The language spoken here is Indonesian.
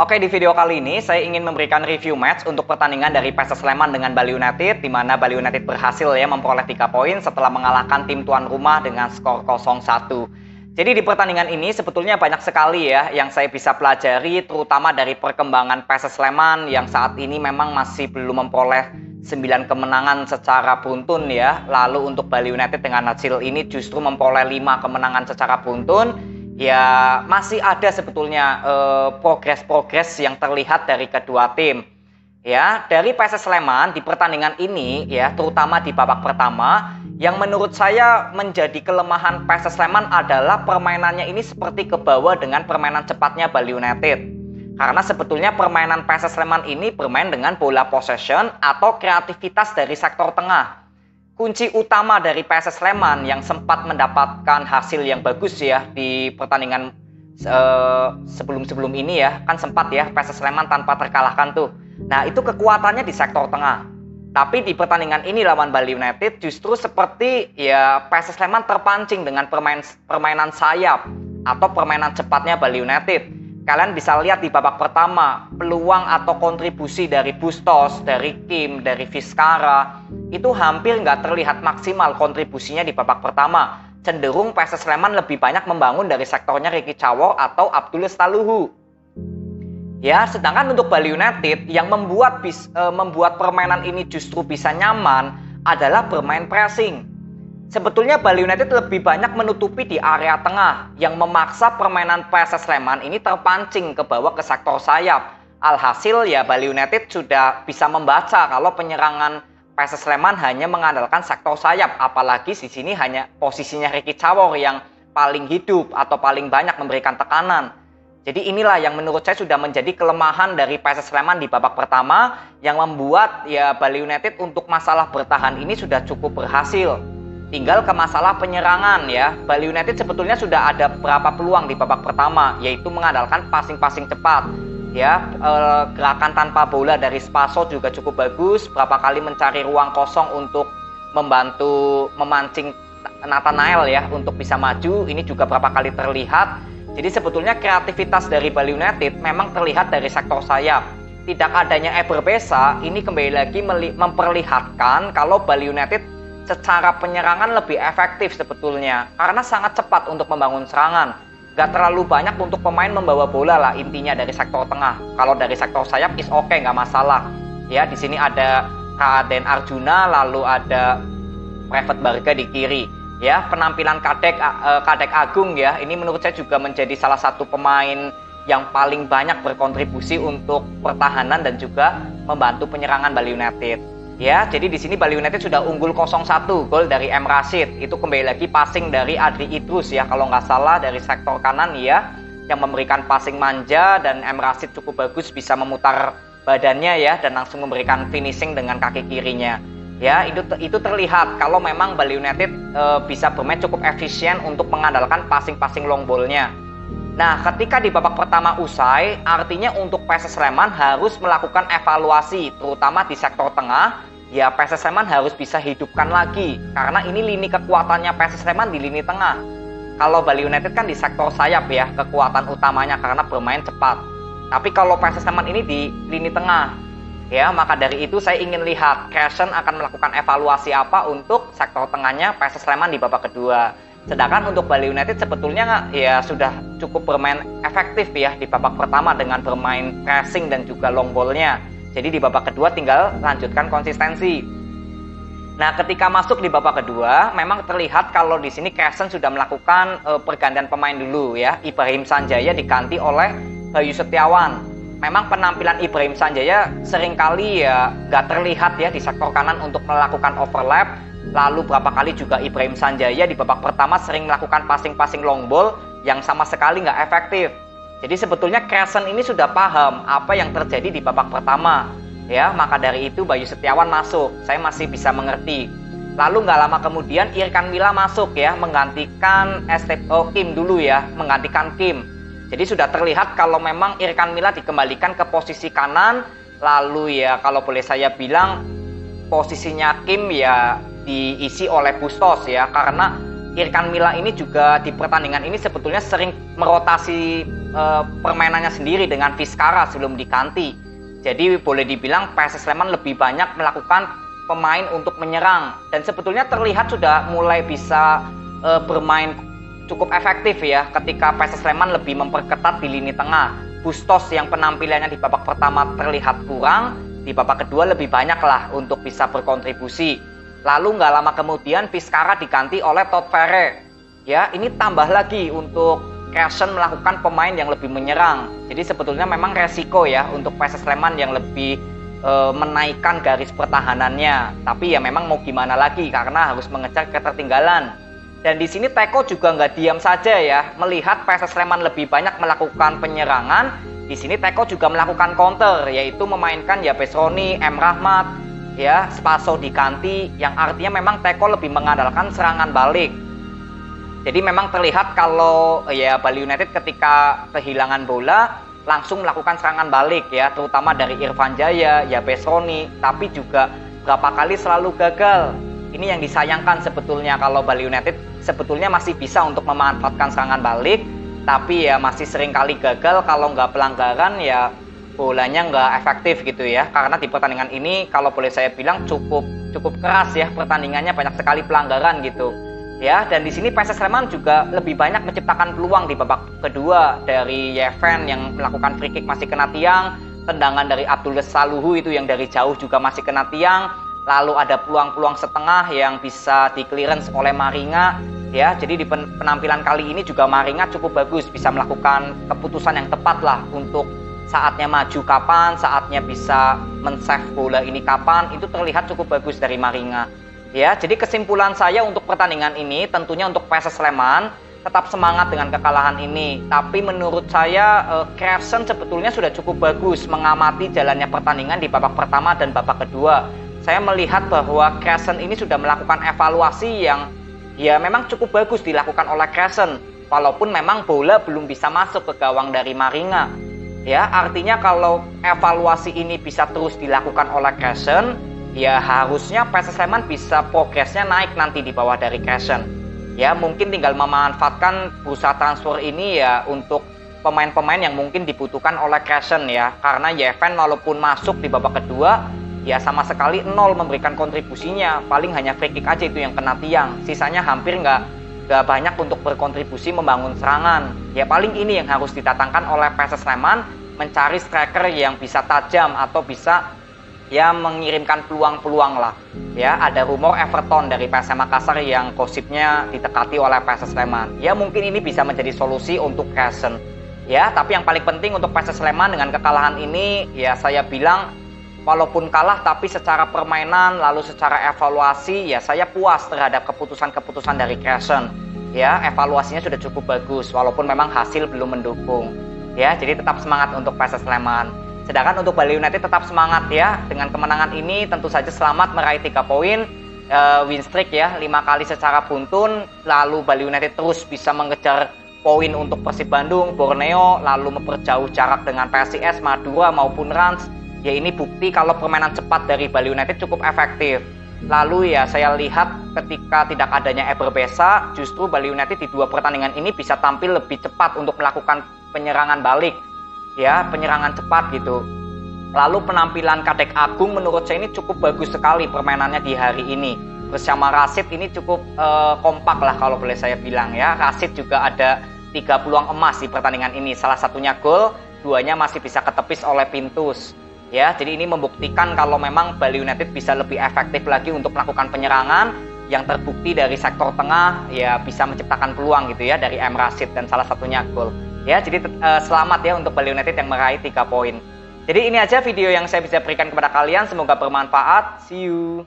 Oke, di video kali ini saya ingin memberikan review match untuk pertandingan dari PSS Sleman dengan Bali United, di mana Bali United berhasil ya memperoleh 3 poin setelah mengalahkan tim tuan rumah dengan skor 0-1. Jadi di pertandingan ini sebetulnya banyak sekali ya yang saya bisa pelajari, terutama dari perkembangan PSS Sleman yang saat ini memang masih belum memperoleh 9 kemenangan secara beruntun ya. Lalu untuk Bali United dengan hasil ini justru memperoleh 5 kemenangan secara beruntun. Ya masih ada sebetulnya progres-progres yang terlihat dari kedua tim. Ya, dari PSS Sleman di pertandingan ini ya, terutama di babak pertama, yang menurut saya menjadi kelemahan PSS Sleman adalah permainannya ini seperti kebawa dengan permainan cepatnya Bali United. Karena sebetulnya permainan PSS Sleman ini bermain dengan bola possession atau kreativitas dari sektor tengah. Kunci utama dari PSS Sleman yang sempat mendapatkan hasil yang bagus ya di pertandingan sebelum-sebelum ini ya, kan sempat ya PSS Sleman tanpa terkalahkan tuh. Nah, itu kekuatannya di sektor tengah. Tapi di pertandingan ini lawan Bali United justru seperti ya PSS Sleman terpancing dengan permainan sayap atau permainan cepatnya Bali United. Kalian bisa lihat di babak pertama, peluang atau kontribusi dari Bustos, dari Kim, dari Vizcara, itu hampir nggak terlihat maksimal kontribusinya di babak pertama. Cenderung PSS Sleman lebih banyak membangun dari sektornya Ricky Cawor atau Abdul Staluhu. Ya, sedangkan untuk Bali United yang membuat permainan ini justru bisa nyaman adalah bermain pressing. Sebetulnya Bali United lebih banyak menutupi di area tengah yang memaksa permainan PSS Sleman ini terpancing ke bawah ke sektor sayap. Alhasil ya Bali United sudah bisa membaca kalau penyerangan PSS Sleman hanya mengandalkan sektor sayap, apalagi di sini hanya posisinya Ricky Cawor yang paling hidup atau paling banyak memberikan tekanan. Jadi inilah yang menurut saya sudah menjadi kelemahan dari PSS Sleman di babak pertama yang membuat ya Bali United untuk masalah bertahan ini sudah cukup berhasil. Tinggal ke masalah penyerangan ya. Bali United sebetulnya sudah ada beberapa peluang di babak pertama, yaitu mengandalkan passing-passing cepat. Ya, gerakan tanpa bola dari Spaso juga cukup bagus. Berapa kali mencari ruang kosong untuk membantu memancing Nathanael ya untuk bisa maju. Ini juga berapa kali terlihat. Jadi sebetulnya kreativitas dari Bali United memang terlihat dari sektor sayap. Tidak adanya Eber Besa ini kembali lagi memperlihatkan kalau Bali United secara penyerangan lebih efektif sebetulnya karena sangat cepat untuk membangun serangan. Gak terlalu banyak untuk pemain membawa bola lah intinya dari sektor tengah. Kalau dari sektor sayap is oke, nggak masalah. Ya di sini ada Kaden Arjuna, lalu ada Private Barga di kiri. Ya penampilan Kadek Agung ya ini menurut saya juga menjadi salah satu pemain yang paling banyak berkontribusi untuk pertahanan dan juga membantu penyerangan Bali United. Ya, jadi di sini Bali United sudah unggul 0-1, gol dari M. Rashid. Itu kembali lagi passing dari Adri Idrus ya, kalau nggak salah dari sektor kanan ya, yang memberikan passing manja dan M. Rashid cukup bagus bisa memutar badannya ya dan langsung memberikan finishing dengan kaki kirinya. Ya, itu terlihat kalau memang Bali United bisa bermain cukup efisien untuk mengandalkan passing-passing long ball-nya. Nah, ketika di babak pertama usai, artinya untuk PSS Sleman harus melakukan evaluasi, terutama di sektor tengah. Ya PSS Sleman harus bisa hidupkan lagi karena ini lini kekuatannya PSS Sleman di lini tengah. Kalau Bali United kan di sektor sayap ya kekuatan utamanya karena bermain cepat. Tapi kalau PSS Sleman ini di lini tengah ya, maka dari itu saya ingin lihat Crescent akan melakukan evaluasi apa untuk sektor tengahnya PSS Sleman di babak kedua. Sedangkan untuk Bali United sebetulnya ya sudah cukup bermain efektif ya di babak pertama dengan bermain pressing dan juga long ball-nya. Jadi di babak kedua tinggal lanjutkan konsistensi. Nah, ketika masuk di babak kedua, memang terlihat kalau di sini Crescent sudah melakukan pergantian pemain dulu ya. Ibrahim Sanjaya diganti oleh Bayu Setiawan. Memang penampilan Ibrahim Sanjaya seringkali ya nggak terlihat ya di sektor kanan untuk melakukan overlap. Lalu berapa kali juga Ibrahim Sanjaya di babak pertama sering melakukan passing-passing long ball yang sama sekali nggak efektif. Jadi sebetulnya Crescent ini sudah paham apa yang terjadi di babak pertama. Ya, maka dari itu Bayu Setiawan masuk. Saya masih bisa mengerti. Lalu nggak lama kemudian Irkan Mila masuk ya, menggantikan Kim dulu ya, menggantikan Kim. Jadi sudah terlihat kalau memang Irkan Mila dikembalikan ke posisi kanan. Lalu ya kalau boleh saya bilang posisinya Kim ya diisi oleh Bustos ya, karena Irkan Mila ini juga di pertandingan ini sebetulnya sering merotasi permainannya sendiri dengan Vizcara sebelum diganti. Jadi boleh dibilang PSS Sleman lebih banyak melakukan pemain untuk menyerang, dan sebetulnya terlihat sudah mulai bisa bermain cukup efektif ya ketika PSS Sleman lebih memperketat di lini tengah. Bustos yang penampilannya di babak pertama terlihat kurang, di babak kedua lebih banyak lah untuk bisa berkontribusi. Lalu nggak lama kemudian Vizcara diganti oleh Todd Ferre. Ya, ini tambah lagi untuk Kersen melakukan pemain yang lebih menyerang. Jadi sebetulnya memang resiko ya untuk PSS Sleman yang lebih menaikkan garis pertahanannya. Tapi ya memang mau gimana lagi karena harus mengejar ketertinggalan. Dan di sini Teko juga nggak diam saja ya, melihat PSS Sleman lebih banyak melakukan penyerangan. Di sini Teko juga melakukan counter, yaitu memainkan ya Besroni, M. Rahmat, ya Spaso diganti, yang artinya memang Teko lebih mengandalkan serangan balik. Jadi memang terlihat kalau ya Bali United ketika kehilangan bola langsung melakukan serangan balik ya, terutama dari Irfan Jaya, ya Besroni, tapi juga berapa kali selalu gagal. Ini yang disayangkan sebetulnya, kalau Bali United sebetulnya masih bisa untuk memanfaatkan serangan balik, tapi ya masih sering kali gagal. Kalau nggak pelanggaran ya bolanya nggak efektif gitu ya, karena di pertandingan ini kalau boleh saya bilang cukup keras ya pertandingannya, banyak sekali pelanggaran gitu ya. Dan di sini PSS Sleman juga lebih banyak menciptakan peluang di babak kedua, dari Yeven yang melakukan free kick masih kena tiang, tendangan dari Abdul Saluhu itu yang dari jauh juga masih kena tiang, lalu ada peluang-peluang setengah yang bisa di clearance oleh Maringa ya. Jadi di penampilan kali ini juga Maringa cukup bagus, bisa melakukan keputusan yang tepat lah untuk saatnya maju kapan, saatnya bisa men-save bola ini kapan, itu terlihat cukup bagus dari Maringa. Ya, jadi kesimpulan saya untuk pertandingan ini tentunya untuk PSS Sleman tetap semangat dengan kekalahan ini. Tapi menurut saya Kersen sebetulnya sudah cukup bagus mengamati jalannya pertandingan di babak pertama dan babak kedua. Saya melihat bahwa Kersen ini sudah melakukan evaluasi yang ya memang cukup bagus dilakukan oleh Kersen, walaupun memang bola belum bisa masuk ke gawang dari Maringa. Ya, artinya kalau evaluasi ini bisa terus dilakukan oleh Kersen, ya harusnya PSS Sleman bisa progresnya naik nanti di bawah dari Kersen. Ya, mungkin tinggal memanfaatkan bursa transfer ini ya untuk pemain-pemain yang mungkin dibutuhkan oleh Kersen ya. Karena Yeven walaupun masuk di babak kedua, ya sama sekali nol memberikan kontribusinya. Paling hanya free kick aja itu yang kena tiang. Sisanya hampir nggak banyak untuk berkontribusi membangun serangan. Ya paling ini yang harus didatangkan oleh PSS Sleman, mencari striker yang bisa tajam atau bisa ya mengirimkan peluang-peluang lah. Ya ada rumor Everton dari PSM Makassar yang gosipnya ditekati oleh PSS Sleman. Ya mungkin ini bisa menjadi solusi untuk Kersen. Ya tapi yang paling penting untuk PSS Sleman dengan kekalahan ini ya saya bilang walaupun kalah tapi secara permainan lalu secara evaluasi ya saya puas terhadap keputusan-keputusan dari Kersen. Ya evaluasinya sudah cukup bagus walaupun memang hasil belum mendukung. Ya jadi tetap semangat untuk PSS Sleman. Sedangkan untuk Bali United tetap semangat ya, dengan kemenangan ini tentu saja selamat meraih 3 poin, win streak ya 5 kali secara beruntun. Lalu Bali United terus bisa mengejar poin untuk Persib Bandung, Borneo, lalu memperjauh jarak dengan PSIS, Madura maupun Rans. Ya ini bukti kalau permainan cepat dari Bali United cukup efektif. Lalu ya saya lihat ketika tidak adanya Eber Besa, justru Bali United di 2 pertandingan ini bisa tampil lebih cepat untuk melakukan penyerangan balik. Ya penyerangan cepat gitu. Lalu penampilan Kadek Agung menurut saya ini cukup bagus sekali permainannya di hari ini. Bersama Rashid ini cukup kompak lah kalau boleh saya bilang ya. Rashid juga ada 3 peluang emas di pertandingan ini. Salah satunya gol, 2-nya masih bisa ketepis oleh Pintus. Ya, jadi ini membuktikan kalau memang Bali United bisa lebih efektif lagi untuk melakukan penyerangan, yang terbukti dari sektor tengah ya bisa menciptakan peluang gitu ya dari M. Rashid dan salah satunya gol. Ya, jadi selamat ya untuk Bali United yang meraih 3 poin. Jadi ini aja video yang saya bisa berikan kepada kalian, semoga bermanfaat. See you.